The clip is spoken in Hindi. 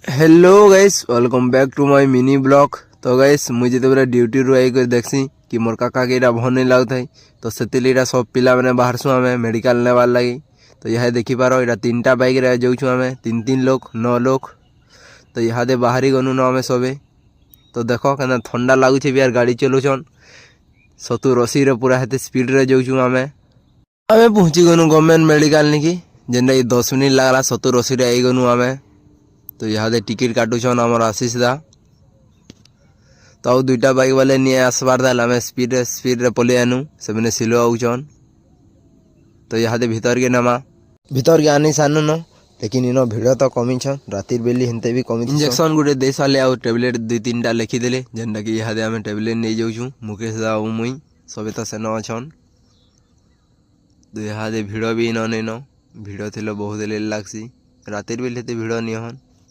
Hello guys, welcome back to my mini blog. तो गाइस मुझे जिते ड्यूटी रू आई कर देखसी कि मोर काका के भल नहीं लगुता तो से सब पिला मैंने बाहरसु आम मेडिकल नेबार लगी। तो यह देखिपार यहाँ 3टा बाइक रे जाऊँ आम 3 लोग 9 लोग। तो यहाँ बाहरी गनु न आम सबे। तो देख के ठंडा लगुच भी यार गाड़ी चलाउन 70-80 पूरा हेते स्पीड रे जाऊँ आम पहुँची गनु गवर्नमेंट मेडिकल निकी जेनटा 10 मिनिट लगला 70-80 आई गनु आम। तो यहाँ टिकेट काटुन आमर आशीष दा। तो आउ 2टा बाइक वाले नहीं आसबार दाल आम स्पीड रे पलि आनु से सिलो आउन। तो यहाँ भीतर के नमा भीतर के आनी सानु न लेकिन इन भिड़ तो कमी रातिर बेली हेनते भी कमी। इंजेक्शन गोटे दे सारे आउ टेबलेट 2-3टा लिखिदे जेनटा कि यहाँ आम टेबलेट नहीं जाऊँ मुकेश दा और मुई सबे तो सेन अच्छन। तो यहाँ भिड़ भी इन नहीं भिड़ थी बहुत लेट लगसी रातिर बेली भिड़ नहीं हन।